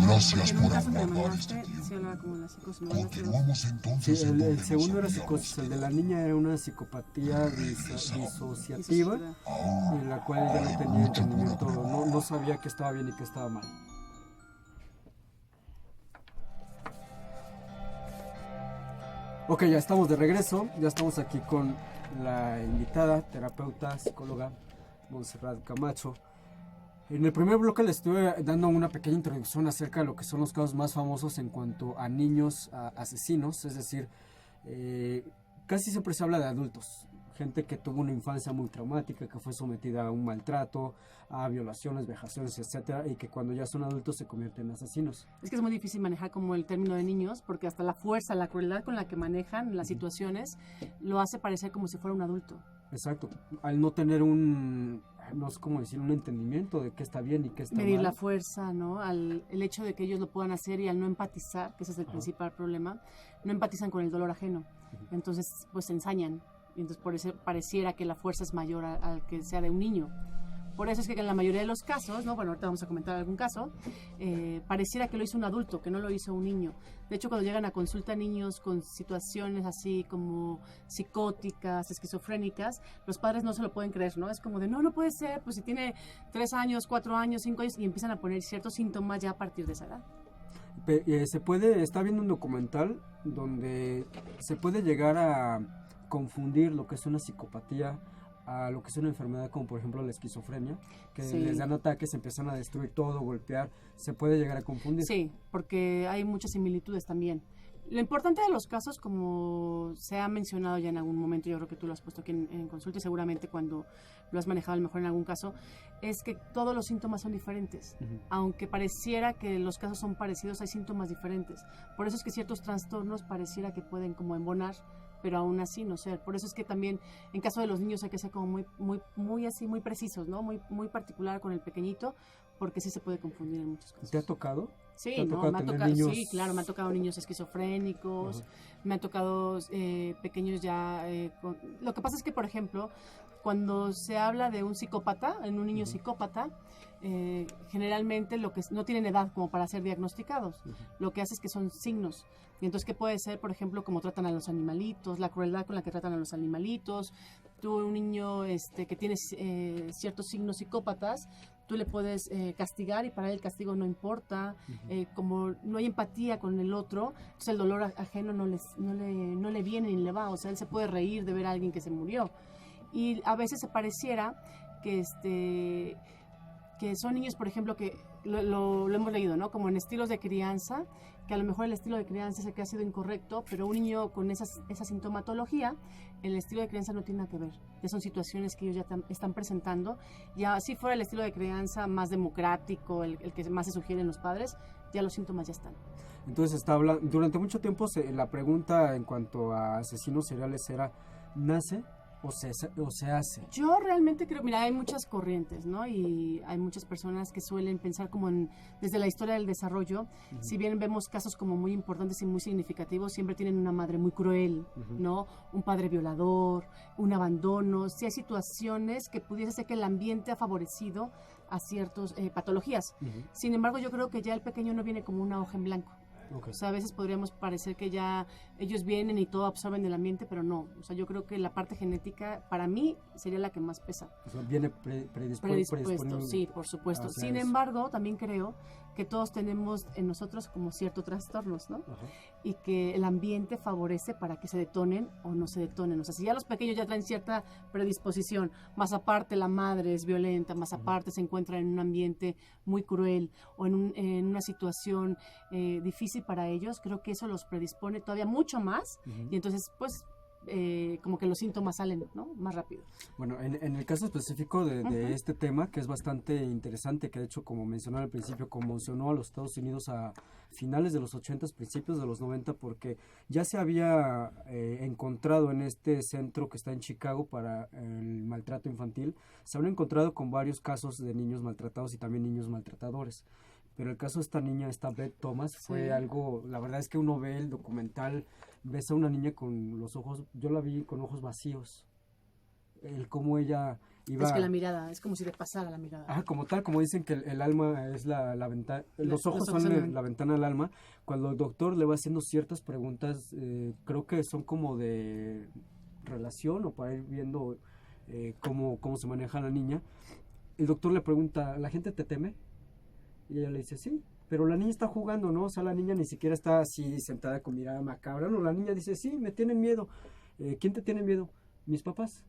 Gracias por aguardar este tiempo. Continuamos entonces. Sí, el segundo era psicosis, el de la niña era una psicopatía disociativa, en la cual ella no tenía entendimiento, no sabía que estaba bien y que estaba mal. Ok, ya estamos de regreso, ya estamos aquí con la invitada, terapeuta, psicóloga, Montserrat Camacho. En el primer bloque les estuve dando una pequeña introducción acerca de lo que son los casos más famosos en cuanto a niños asesinos, es decir, casi siempre se habla de adultos, gente que tuvo una infancia muy traumática, que fue sometida a un maltrato, a violaciones, vejaciones, etcétera, y que cuando ya son adultos se convierten en asesinos. Es que es muy difícil manejar como el término de niños, porque hasta la fuerza, la crueldad con la que manejan las situaciones lo hace parecer como si fuera un adulto. Exacto, al no tener un entendimiento de qué está bien y qué está mal. Medir la fuerza, ¿no? El hecho de que ellos lo puedan hacer y al no empatizar, que ese es el principal problema, no empatizan con el dolor ajeno. Entonces, pues se ensañan. Y entonces por eso pareciera que la fuerza es mayor al que sea de un niño. Por eso es que en la mayoría de los casos, ¿no? Bueno, ahorita vamos a comentar algún caso, pareciera que lo hizo un adulto, que no lo hizo un niño. De hecho, cuando llegan a consulta niños con situaciones así como psicóticas, esquizofrénicas, los padres no se lo pueden creer, ¿no? Es como de, no puede ser, pues si tiene 3 años, 4 años, 5 años, y empiezan a poner ciertos síntomas ya a partir de esa edad. Está viendo un documental donde se puede llegar a confundir lo que es una psicopatía a lo que es una enfermedad como por ejemplo la esquizofrenia, que sí, les dan ataques, empiezan a destruir todo, golpear, se puede llegar a confundir. Sí, porque hay muchas similitudes también, Lo importante de los casos, como se ha mencionado ya en algún momento, yo creo que tú lo has puesto aquí en consulta y seguramente cuando lo has manejado a lo mejor en algún caso, es que todos los síntomas son diferentes. Aunque pareciera que los casos son parecidos, hay síntomas diferentes. Por eso es que ciertos trastornos pareciera que pueden como embonar, pero aún así no ser. Por eso es que también en caso de los niños hay que ser como muy así, muy precisos, ¿no? Muy particular con el pequeñito, porque sí se puede confundir en muchos casos. ¿Te ha tocado? Sí, ¿Te ha tocado me ha tener tocado, niños? sí, claro, me ha tocado niños esquizofrénicos, me ha tocado pequeños ya... Lo que pasa es que, por ejemplo, cuando se habla de un psicópata, en un niño psicópata, generalmente lo que no tienen edad como para ser diagnosticados. Lo que hace es que son signos. Y entonces, ¿qué puede ser, por ejemplo, cómo tratan a los animalitos, la crueldad con la que tratan a los animalitos? Tú, un niño que tiene ciertos signos psicópatas, tú le puedes castigar y para él el castigo no importa, como no hay empatía con el otro, entonces el dolor ajeno no le viene ni le va, o sea, él se puede reír de ver a alguien que se murió. Y a veces se pareciera que son niños, por ejemplo, que lo hemos leído, ¿no? Como en estilos de crianza, que a lo mejor el estilo de crianza es el que ha sido incorrecto, pero un niño con esa sintomatología, el estilo de crianza no tiene nada que ver. Ya son situaciones que ellos ya están presentando. Ya si fuera el estilo de crianza más democrático, el que más se sugieren los padres, ya los síntomas ya están. Entonces durante mucho tiempo la pregunta en cuanto a asesinos seriales era, ¿nace o se hace? Yo realmente creo, mira, hay muchas corrientes, ¿no? Y hay muchas personas que suelen pensar como desde la historia del desarrollo, si bien vemos casos como muy importantes y muy significativos, siempre tienen una madre muy cruel, ¿no? Un padre violador, un abandono, si hay situaciones que pudiese ser que el ambiente ha favorecido a ciertas patologías. Sin embargo, yo creo que ya el pequeño no viene como una hoja en blanco. Okay. O sea, a veces podríamos parecer que ya ellos vienen y todo absorben del ambiente, pero no. O sea, yo creo que la parte genética, para mí, sería la que más pesa. O sea, viene predispuesto, sí, por supuesto. Sin embargo, también creo que todos tenemos en nosotros como ciertos trastornos, ¿no? Y que el ambiente favorece para que se detonen o no se detonen. O sea, si ya los pequeños ya traen cierta predisposición, más aparte la madre es violenta, más aparte se encuentran en un ambiente muy cruel o en una situación difícil para ellos, creo que eso los predispone todavía mucho más y entonces, pues, como que los síntomas salen, ¿no? Más rápido. Bueno, en el caso específico de este tema, que es bastante interesante, que de hecho, como mencioné al principio, conmocionó a los Estados Unidos a finales de los 80, principios de los 90, porque ya se había encontrado en este centro que está en Chicago para el maltrato infantil, se habían encontrado con varios casos de niños maltratados y también niños maltratadores. Pero el caso de esta niña, esta Beth Thomas, fue algo, la verdad es que uno ve el documental, ves a una niña con los ojos, yo la vi con ojos vacíos, el cómo ella iba... Es que la mirada, es como si le pasara la mirada. Ah, como tal, como dicen que el alma es la ventana, los ojos son la ventana al alma, cuando el doctor le va haciendo ciertas preguntas, creo que son como de relación o para ir viendo cómo se maneja la niña, el doctor le pregunta, ¿la gente te teme? Y ella le dice, sí, pero la niña está jugando, ¿no? O sea, la niña ni siquiera está así sentada con mirada macabra, no, la niña dice, sí, me tienen miedo. ¿Quién te tiene miedo? Mis papás.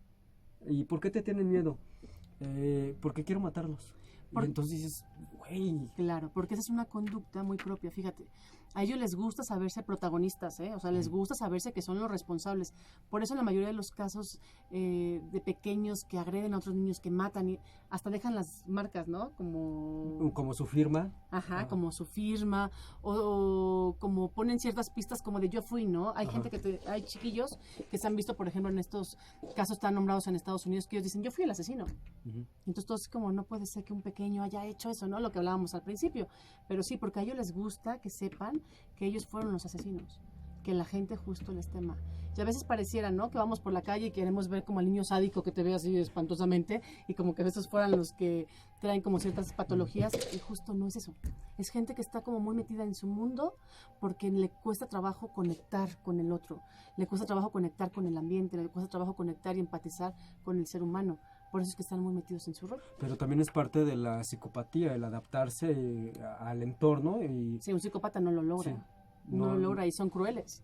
¿Y por qué te tienen miedo? Porque quiero matarlos. Y entonces dices, güey. Claro, porque esa es una conducta muy propia, fíjate. A ellos les gusta saberse protagonistas, o sea, les gusta saberse que son los responsables. Por eso en la mayoría de los casos de pequeños que agreden a otros niños, que matan, y hasta dejan las marcas, ¿no? Como su firma. Ajá, como su firma, o como ponen ciertas pistas como de yo fui, ¿no? Hay gente hay chiquillos que se han visto, por ejemplo, en estos casos tan nombrados en Estados Unidos, que ellos dicen, yo fui el asesino. Entonces todos como, no puede ser que un pequeño haya hecho eso, ¿no? Lo que hablábamos al principio. Pero sí, porque a ellos les gusta que sepan que ellos fueron los asesinos, que la gente justo les tema. Y a veces pareciera, ¿no? Que vamos por la calle y queremos ver como al niño sádico que te ve así espantosamente y como que esos fueran los que traen como ciertas patologías, y justo no es eso. Es gente que está como muy metida en su mundo porque le cuesta trabajo conectar con el otro, le cuesta trabajo conectar con el ambiente, le cuesta trabajo conectar y empatizar con el ser humano. Por eso es que están muy metidos en su rol. Pero también es parte de la psicopatía, el adaptarse al entorno. Sí, un psicópata no lo logra. Sí, no lo logra y son crueles.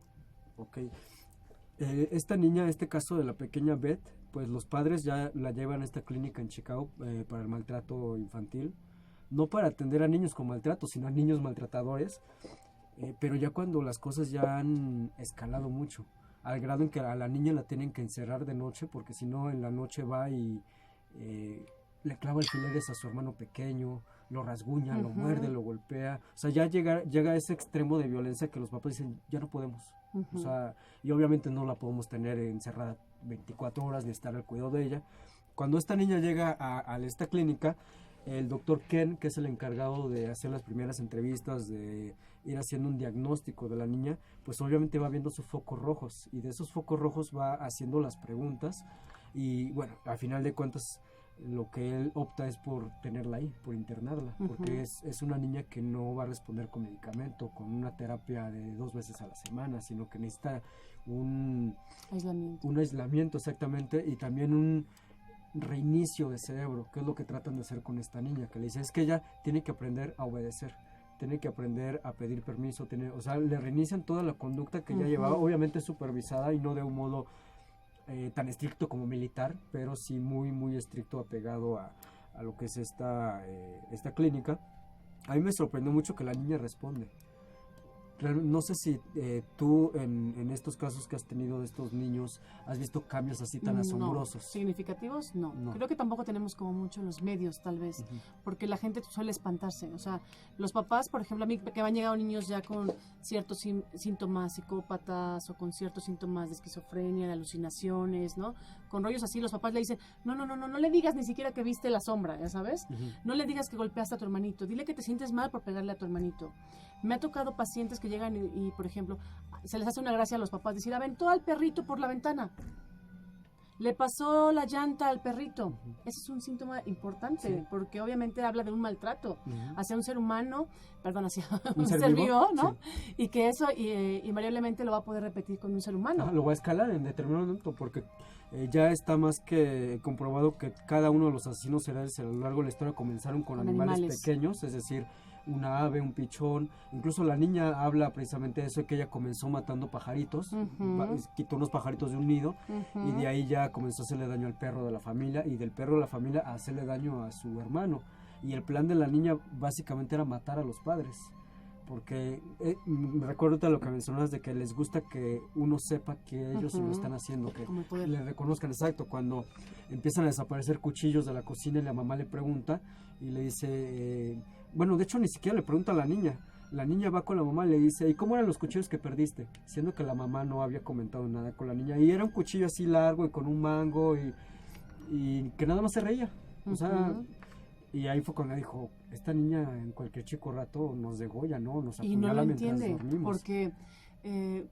Ok. Esta niña, este caso de la pequeña Beth, pues los padres ya la llevan a esta clínica en Chicago para el maltrato infantil. No para atender a niños con maltrato, sino a niños maltratadores. pero ya cuando las cosas ya han escalado mucho, al grado en que a la niña la tienen que encerrar de noche, porque si no en la noche va y le clava alfileres a su hermano pequeño, lo rasguña, lo muerde, lo golpea. O sea, ya llega a ese extremo de violencia que los papás dicen, ya no podemos. O sea, y obviamente no la podemos tener encerrada 24 horas ni estar al cuidado de ella. Cuando esta niña llega a esta clínica, el doctor Ken, que es el encargado de hacer las primeras entrevistas, de ir haciendo un diagnóstico de la niña, pues obviamente va viendo sus focos rojos, y de esos focos rojos va haciendo las preguntas, y bueno, al final de cuentas lo que él opta es por tenerla ahí, por internarla, porque es una niña que no va a responder con medicamento, con una terapia de 2 veces a la semana, sino que necesita un aislamiento exactamente, y también un reinicio de cerebro, que es lo que tratan de hacer con esta niña, que le dice, es que ella tiene que aprender a obedecer, tiene que aprender a pedir permiso, o sea, le reinician toda la conducta que ya llevaba, obviamente supervisada y no de un modo tan estricto como militar, pero sí muy, muy estricto, apegado a lo que es esta clínica. A mí me sorprendió mucho que la niña responde. No sé si tú en estos casos que has tenido de estos niños has visto cambios así tan asombrosos. ¿Significativos? No. Creo que tampoco tenemos como mucho en los medios, tal vez, porque la gente suele espantarse. O sea, los papás, por ejemplo, a mí que me han llegado niños ya con ciertos síntomas psicópatas o con ciertos síntomas de esquizofrenia, de alucinaciones, ¿no? Con rollos así, los papás le dicen, no le digas ni siquiera que viste la sombra, ¿ya sabes? No le digas que golpeaste a tu hermanito, dile que te sientes mal por pegarle a tu hermanito. Me ha tocado pacientes que llegan y, por ejemplo, se les hace una gracia a los papás decir, aventó al perrito por la ventana, le pasó la llanta al perrito. Ese es un síntoma importante, porque obviamente habla de un maltrato hacia un ser humano, hacia un ser vivo, ¿no? Sí. Y que eso invariablemente lo va a poder repetir con un ser humano. Lo va a escalar en determinado momento, porque ya está más que comprobado que cada uno de los asesinos seriales a lo largo de la historia comenzaron con animales pequeños, es decir, una ave, un pichón. Incluso la niña habla precisamente de eso, que ella comenzó matando pajaritos, quitó unos pajaritos de un nido, y de ahí ya comenzó a hacerle daño al perro de la familia, y del perro de la familia a hacerle daño a su hermano. Y el plan de la niña básicamente era matar a los padres, porque me recuerdo lo que mencionas de que les gusta que uno sepa que ellos lo están haciendo, que le reconozcan. Exacto, cuando empiezan a desaparecer cuchillos de la cocina y la mamá le pregunta y le dice, bueno, de hecho ni siquiera le pregunta a la niña va con la mamá y le dice, ¿y cómo eran los cuchillos que perdiste? Siendo que la mamá no había comentado nada con la niña, y era un cuchillo así largo y con un mango y que nada más se reía, o sea, y ahí fue cuando dijo, esta niña en cualquier chico rato nos degolla, ¿no? Nos apuñala mientras dormimos. Porque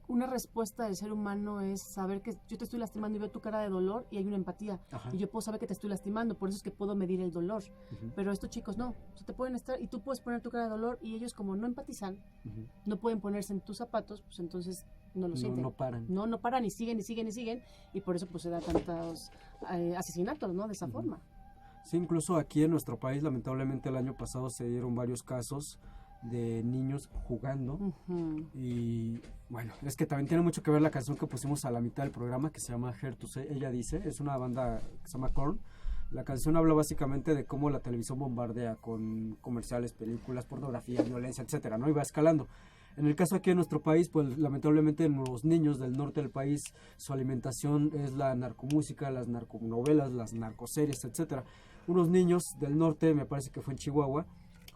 una respuesta del ser humano es saber que yo te estoy lastimando y veo tu cara de dolor y hay una empatía. Y yo puedo saber que te estoy lastimando, por eso es que puedo medir el dolor. Pero estos chicos no, o sea, te pueden estar y tú puedes poner tu cara de dolor y ellos como no empatizan, no pueden ponerse en tus zapatos, pues entonces no lo sienten. No paran. No paran y siguen y por eso pues se da tantos asesinatos, ¿no? De esa forma. Sí, incluso aquí en nuestro país, lamentablemente el año pasado se dieron varios casos de niños jugando y bueno, es que también tiene mucho que ver la canción que pusimos a la mitad del programa, que se llama Here to Say, ella dice, es una banda que se llama Korn. La canción habla básicamente de cómo la televisión bombardea con comerciales, películas, pornografía, violencia, etcétera, ¿no? Y va escalando. En el caso aquí en nuestro país, pues lamentablemente los niños del norte del país, su alimentación es la narcomúsica, las narconovelas, las narcoseries, etcétera. Unos niños del norte, me parece que fue en Chihuahua,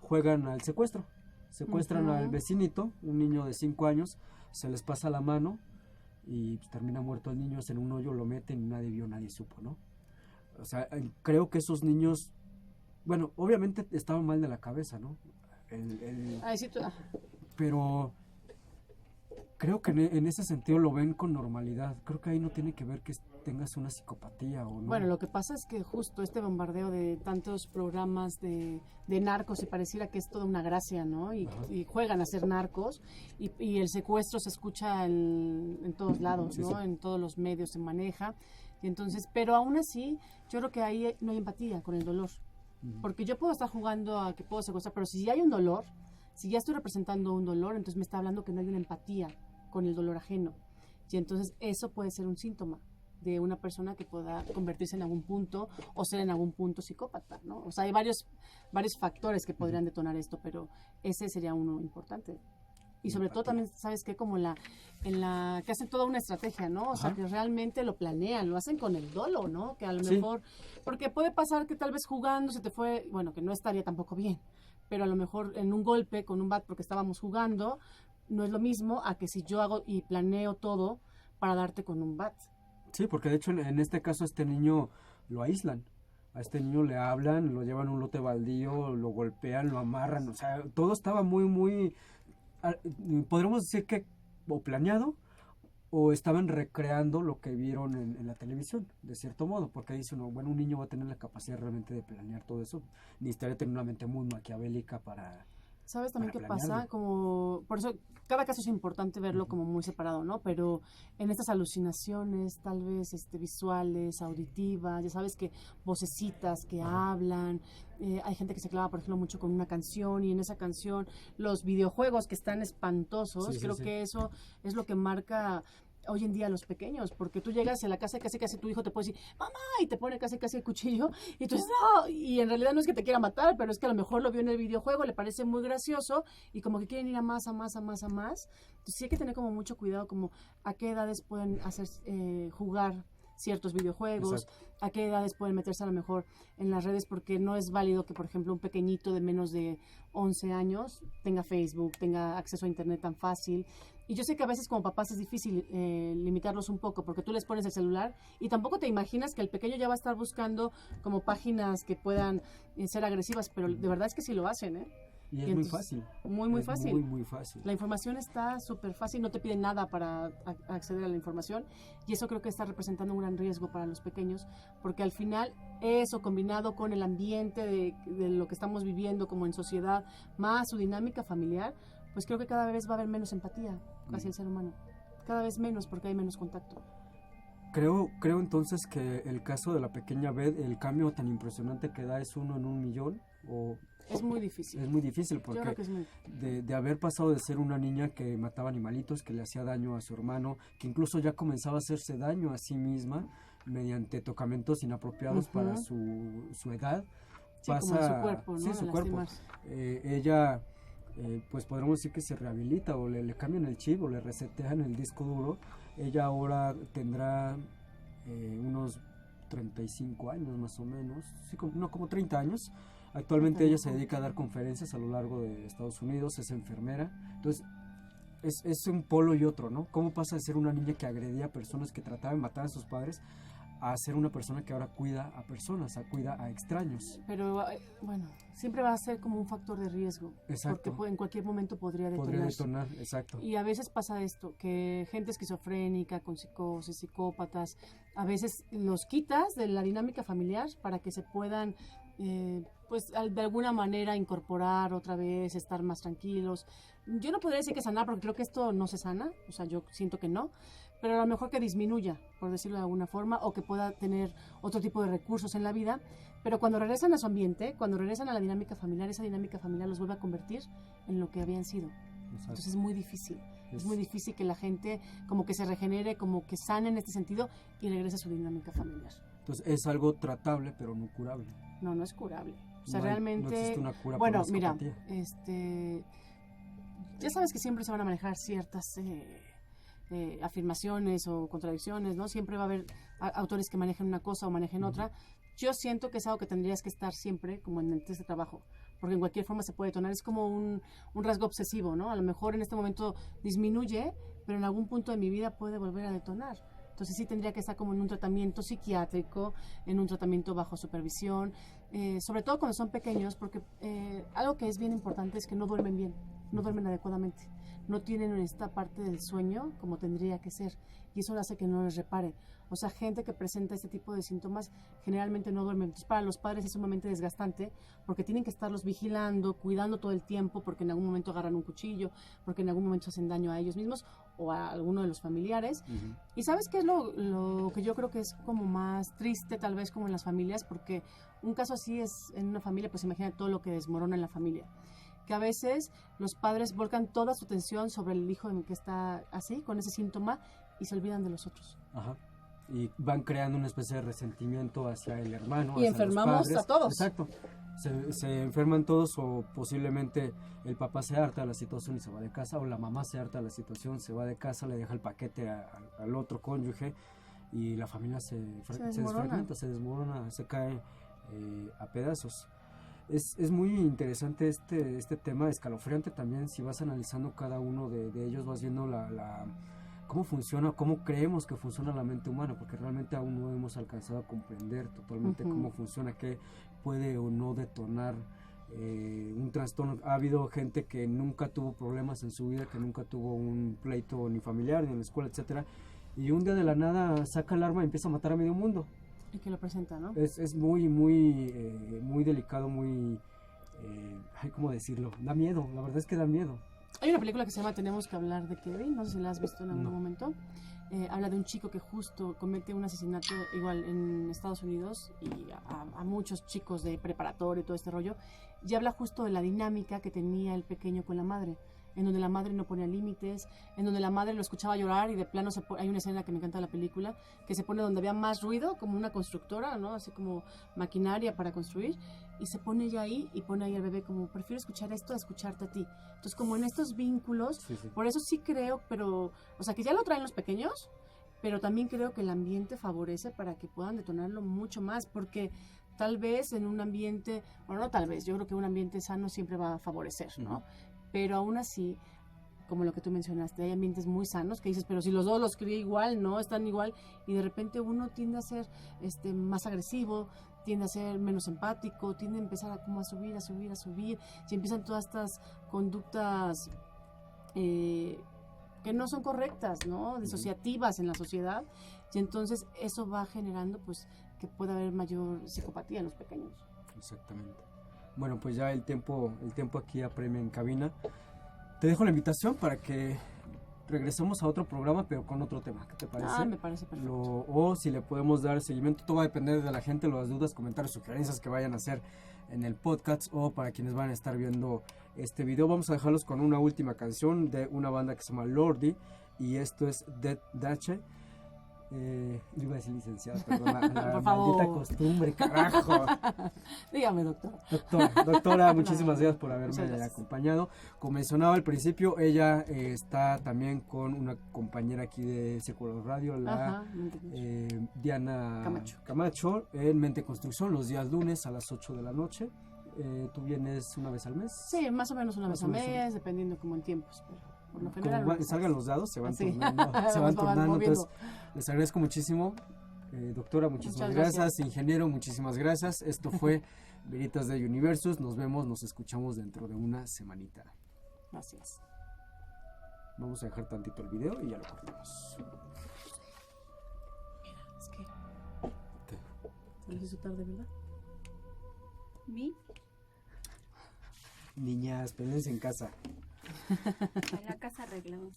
juegan al secuestro. Secuestran al vecinito, un niño de 5 años, se les pasa la mano y pues, termina muerto el niño, en un hoyo lo meten y nadie vio, nadie supo, ¿no? O sea, creo que esos niños, bueno, obviamente estaban mal de la cabeza, ¿no? Pero creo que en ese sentido lo ven con normalidad. Creo que ahí no tiene que ver que tengas una psicopatía o no. Bueno, lo que pasa es que justo este bombardeo de tantos programas de narcos y pareciera que es toda una gracia, ¿no? Y juegan a ser narcos y el secuestro se escucha en todos lados, ¿no? Sí. En todos los medios se maneja. Y entonces, pero aún así, yo creo que ahí no hay empatía con el dolor. Porque yo puedo estar jugando a que puedo secuestrar, pero si hay un dolor, si ya estoy representando un dolor, entonces me está hablando que no hay una empatía con el dolor ajeno. Y entonces eso puede ser un síntoma de una persona que pueda convertirse en algún punto o ser en algún punto psicópata, ¿no? O sea, hay varios factores que podrían detonar esto, pero ese sería uno importante. Y sobre todo también, ¿sabes qué? Como en la que hacen toda una estrategia, ¿no? O sea, Ajá. que realmente lo planean, lo hacen con el dolo, ¿no? Que a lo Sí. mejor, porque puede pasar que tal vez jugando se te fue, bueno, que no estaría tampoco bien, pero a lo mejor en un golpe con un bat porque estábamos jugando, no es lo mismo a que si yo hago y planeo todo para darte con un bat. Sí, porque de hecho en este caso a este niño lo aíslan. A este niño le hablan, lo llevan a un lote baldío, lo golpean, lo amarran. O sea, todo estaba muy, ah, podríamos decir que o planeado o estaban recreando lo que vieron en la televisión, de cierto modo, porque dicen, no, bueno, un niño va a tener la capacidad realmente de planear todo eso. Necesitaría tener una mente muy maquiavélica para ¿Sabes también qué pasa? planearlo. Como, por eso cada caso es importante verlo como muy separado, ¿no? Pero en estas alucinaciones, tal vez visuales, auditivas, ya sabes que vocecitas que hablan, hay gente que se clava, por ejemplo, mucho con una canción y en esa canción los videojuegos que están espantosos, Sí, sí, creo sí. que eso es lo que marca hoy en día a los pequeños, porque tú llegas a la casa y casi tu hijo te puede decir, mamá, y te pone casi el cuchillo, y tú dices, no, y en realidad no es que te quiera matar, pero es que a lo mejor lo vio en el videojuego, le parece muy gracioso, y como que quieren ir a más. Entonces sí hay que tener como mucho cuidado, como a qué edades pueden hacer jugar ciertos videojuegos, Exacto. a qué edades pueden meterse a lo mejor en las redes, porque no es válido que, por ejemplo, un pequeñito de menos de 11 años tenga Facebook, tenga acceso a internet tan fácil. Y yo sé que a veces como papás es difícil limitarlos un poco, porque tú les pones el celular y tampoco te imaginas que el pequeño ya va a estar buscando como páginas que puedan ser agresivas, pero de verdad es que sí lo hacen, ¿eh? Y es Y muy entonces, fácil. muy Es fácil. muy fácil. La información está súper fácil, no te piden nada para acceder a la información y eso creo que está representando un gran riesgo para los pequeños, porque al final eso combinado con el ambiente de lo que estamos viviendo como en sociedad, más su dinámica familiar, pues creo que cada vez va a haber menos empatía hacia el ser humano. Cada vez menos porque hay menos contacto. Creo entonces que el caso de la pequeña Beth, el cambio tan impresionante que da es 1 en 1 millón, o Es muy difícil. es muy difícil Yo creo porque que es muy... de haber pasado de ser una niña que mataba animalitos, que le hacía daño a su hermano, que incluso ya comenzaba a hacerse daño a sí misma mediante tocamientos inapropiados para su edad, Sí, como de su cuerpo, ¿no? sí, De su cuerpo. lastimarse. Ella, pues podríamos decir que se rehabilita o le cambian el chip o le resetean el disco duro. Ella ahora tendrá unos 35 años más o menos, sí, como 30 años. Actualmente ella se dedica a dar conferencias a lo largo de Estados Unidos, es enfermera. Entonces, es un polo y otro, ¿no? ¿Cómo pasa de ser una niña que agredía a personas, que trataba de matar a sus padres, a ser una persona que ahora cuida a personas, cuida a extraños? Pero bueno, siempre va a ser como un factor de riesgo. Exacto. Porque en cualquier momento podría Podría detonarse. detonar, exacto. Y a veces pasa esto, que gente esquizofrénica, con psicosis, psicópatas, a veces los quitas de la dinámica familiar para que se puedan, pues de alguna manera incorporar otra vez, estar más tranquilos. Yo no podría decir que sanar, porque creo que esto no se sana, o sea, yo siento que no, pero a lo mejor que disminuya, por decirlo de alguna forma, o que pueda tener otro tipo de recursos en la vida, pero cuando regresan a su ambiente, cuando regresan a la dinámica familiar, esa dinámica familiar los vuelve a convertir en lo que habían sido. Exacto. Entonces es muy difícil. Es muy difícil que la gente como que se regenere, como que sane en este sentido y regrese a su dinámica familiar. Entonces es algo tratable, pero no curable. No es curable. O sea, No hay- realmente... no existe una cura bueno, por la mira, psicopatía. ya sabes que siempre se van a manejar ciertas afirmaciones o contradicciones, ¿no? Siempre va a haber autores que manejen una cosa o manejen otra. Yo siento que es algo que tendrías que estar siempre como en el test de trabajo, porque en cualquier forma se puede detonar. Es como un rasgo obsesivo, ¿no? A lo mejor en este momento disminuye, pero en algún punto de mi vida puede volver a detonar. Entonces sí tendría que estar como en un tratamiento psiquiátrico, en un tratamiento bajo supervisión, sobre todo cuando son pequeños, porque algo que es bien importante es que no duermen bien, no duermen adecuadamente, no tienen esta parte del sueño como tendría que ser, y eso hace que no les repare. O sea, gente que presenta este tipo de síntomas generalmente no duerme. Entonces, para los padres es sumamente desgastante porque tienen que estarlos vigilando, cuidando todo el tiempo, porque en algún momento agarran un cuchillo, porque en algún momento hacen daño a ellos mismos o a alguno de los familiares. Y ¿sabes qué es lo que yo creo que es como más triste tal vez como en las familias? Porque un caso así es en una familia, pues imagina todo lo que desmorona en la familia. Que a veces los padres volcan toda su atención sobre el hijo que está así, con ese síntoma, y se olvidan de los otros. Ajá. Y van creando una especie de resentimiento hacia el hermano, Y hacia enfermamos los padres. a todos. Exacto. se enferman todos o posiblemente el papá se harta de la situación y se va de casa, o la mamá se harta de la situación, se va de casa, le deja el paquete al otro cónyuge y la familia se desfragmenta, se desmorona, se cae a pedazos. Es muy interesante este tema, escalofriante también. Si vas analizando cada uno de ellos, vas viendo cómo funciona, cómo creemos que funciona la mente humana, porque realmente aún no hemos alcanzado a comprender totalmente cómo funciona, qué puede o no detonar un trastorno. Ha habido gente que nunca tuvo problemas en su vida, que nunca tuvo un pleito ni familiar, ni en la escuela, etcétera, y un día de la nada saca el arma y empieza a matar a medio mundo. Y que lo presenta, ¿no? Es muy delicado, muy... ¿cómo decirlo? Da miedo, la verdad es que da miedo. Hay una película que se llama Tenemos que hablar de Kevin, no sé si la has visto en algún momento. Habla de un chico que justo comete un asesinato igual en Estados Unidos y a muchos chicos de preparatorio y todo este rollo, y habla justo de la dinámica que tenía el pequeño con la madre, en donde la madre no ponía límites, en donde la madre lo escuchaba llorar y de plano hay una escena que me encanta de la película, que se pone donde había más ruido, como una constructora, ¿no? Así como maquinaria para construir, y se pone ella ahí y pone ahí al bebé como, prefiero escuchar esto a escucharte a ti. Entonces, como en estos vínculos, Sí. por eso sí creo, pero, o sea, que ya lo traen los pequeños, pero también creo que el ambiente favorece para que puedan detonarlo mucho más, porque tal vez en un ambiente, bueno, no tal vez, yo creo que un ambiente sano siempre va a favorecer, ¿no? Pero aún así, como lo que tú mencionaste, hay ambientes muy sanos que dices, pero si los dos los crié igual, ¿no? Están igual, y de repente uno tiende a ser más agresivo, tiende a ser menos empático, tiende a empezar a subir, si empiezan todas estas conductas que no son correctas, ¿no? Disociativas en la sociedad, y entonces eso va generando, pues, que pueda haber mayor psicopatía en los pequeños. Exactamente. Bueno, pues ya el tiempo aquí apremia en cabina. Te dejo la invitación para que regresemos a otro programa, pero con otro tema. ¿Qué te parece? Me parece perfecto. O si le podemos dar seguimiento, todo va a depender de la gente, las dudas, comentarios, sugerencias que vayan a hacer en el podcast o para quienes van a estar viendo este video. Vamos a dejarlos con una última canción de una banda que se llama Lordi, y esto es Dead Dache. Iba a decir licenciada, perdón, la maldita costumbre, carajo. Dígame, doctor. Doctora, muchísimas gracias por haberme acompañado. Como mencionaba al principio, ella está también con una compañera aquí de Círculo Radio, Diana Camacho, en Mente Construcción, los días lunes a las 8 de la noche. ¿Tú vienes una vez al mes? Sí, más o menos una vez al mes, dependiendo como en tiempos, pero... Por lo general, como salgan los dados, se van tornando. Entonces, les agradezco muchísimo. Doctora, muchísimas gracias. Ingeniero, muchísimas gracias. Esto fue Veritas de Universus. Nos vemos, nos escuchamos dentro de una semanita. Gracias. Vamos a dejar tantito el video y ya lo cortamos. Mira, es que... ¿Se les hizo tarde, verdad? Niñas, pélense en casa. En la casa arreglamos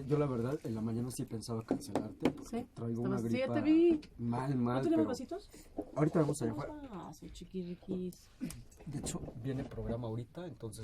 Yo la verdad en la mañana sí pensaba cancelarte. ¿Sí? Traigo una gripa. Sí, ya te vi. Mal. ¿No tenemos vasitos? Ahorita vamos allá afuera. Soy chiquiriquis. De hecho, viene programa ahorita, entonces...